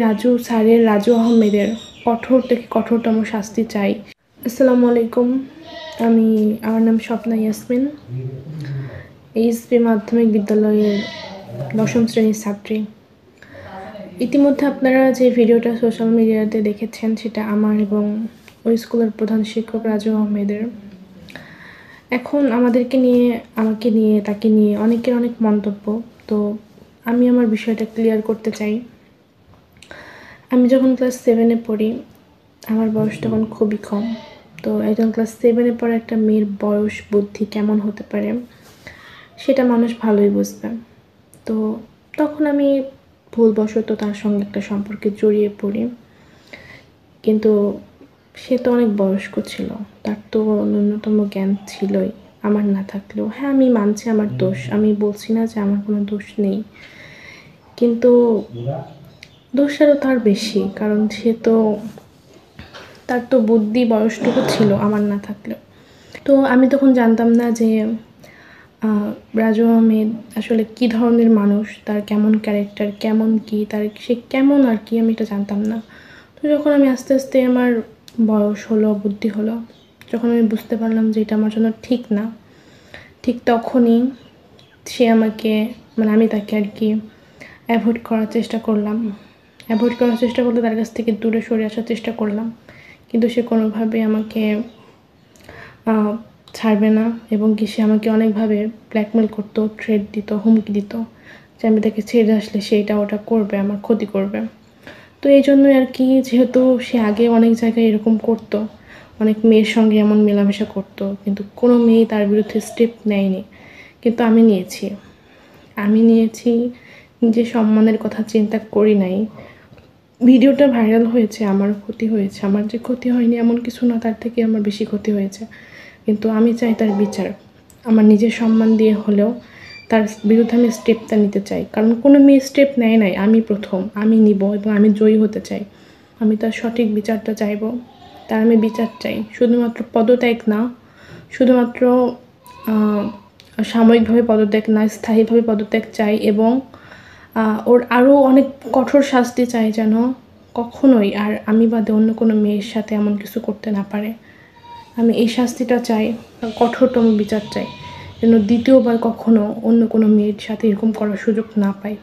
রাজু স্যারের, রাজু আহমেদের কঠোর থেকে কঠোরতম শাস্তি চাই। আসসালামু আলাইকুম, আমার নাম স্বপ্না ইয়াসমিন, এইচপি মাধ্যমিক বিদ্যালয়ের 10ম শ্রেণীর ছাত্রী। ইতিমধ্যে আপনারা যে ভিডিওটা সোশ্যাল মিডিয়াতে দেখেছেন সেটা আমার এবং ওই স্কুলের প্রধান শিক্ষক রাজু আহমেদের। এখন আমাকে নিয়ে তাকে নিয়ে অনেকের অনেক মন্তব্য। তো আমি আমার বিষয়টা ক্লিয়ার করতে চাই। আমি যখন ক্লাস 7-এ পড়ি, আমার বয়স তখন খুবই কম। তো একজন ক্লাস 7-এ পড়া একটা মেয়ের বয়স বুদ্ধি কেমন হতে পারে সেটা মানুষ ভালোই বুঝবে। তো তখন আমি ভুলবশত তার সঙ্গে একটা সম্পর্কে জড়িয়ে পড়ি, কিন্তু সে তো অনেক বয়স্ক ছিল, তার তো ন্যূনতম জ্ঞান ছিলই, আমার না থাকলেও। হ্যাঁ, আমি মানছি আমার দোষ, আমি বলছি না যে আমার কোনো দোষ নেই, কিন্তু দোষটাও তার বেশি, কারণ তার তো বুদ্ধি বয়সটুকু ছিল আমার না থাকলেও। তো আমি তখন জানতাম না যে রাজু আহমেদ আসলে কী ধরনের মানুষ, তার কেমন ক্যারেক্টার, কেমন কী, সে কেমন আর কি, আমি এটা জানতাম না। তো যখন আমি আস্তে আস্তে আমার বয়স হলো, বুদ্ধি হলো, যখন আমি বুঝতে পারলাম যে এটা আমার জন্য ঠিক না, ঠিক তখনই সে আমি তাকে আর কি অ্যাভয়েড করার চেষ্টা করতে তার কাছ থেকে দূরে সরে আসার চেষ্টা করলাম, কিন্তু সে কোনোভাবেই আমাকে ছাড়বে না, এবং সে আমাকে অনেকভাবে ব্ল্যাকমেল করতো, থ্রেট দিত, হুমকি দিত যে আমি তাকে ছেড়ে আসলে সে ওটা করবে, আমার ক্ষতি করবে। তো এই জন্যই আর কি, যেহেতু সে আগে অনেক জায়গায় এরকম করতো, অনেক মেয়ের সঙ্গে এমন মেলামেশা করতো, কিন্তু কোনো মেয়ে তার বিরুদ্ধে স্টেপ নেয়নি, কিন্তু আমি নিয়েছি নিজের সম্মানের কথা চিন্তা করি নাই। ভিডিওটা ভাইরাল হয়েছে, আমার ক্ষতি হয়েছে, আমার যে ক্ষতি হয়নি এমন কিছু না, তার থেকে আমার বেশি ক্ষতি হয়েছে, কিন্তু আমি চাই তার বিচার। আমার নিজের সম্মান দিয়ে হলেও তার বিরুদ্ধে আমি স্টেপটা নিতে চাই, কারণ কোনো মেয়ে স্টেপ নেয় নাই, আমি প্রথম, আমি নিব এবং আমি জয়ী হতে চাই। আমি তার সঠিক বিচারটা চাইব, আমি বিচার চাই। শুধুমাত্র পদত্যাগ না, শুধুমাত্র সাময়িকভাবে পদত্যাগ না, স্থায়ীভাবে পদত্যাগ চাই, এবং ওর আরও অনেক কঠোর শাস্তি চাই, যেন কখনোই আর আমি বাদে অন্য কোনো মেয়ের সাথে এমন কিছু করতে না পারে। আমি এই শাস্তিটা চাই, কঠোরতম বিচার চাই, যেন দ্বিতীয়বার কখনো অন্য কোনো মেয়ের সাথে এরকম করার সুযোগ না পাই।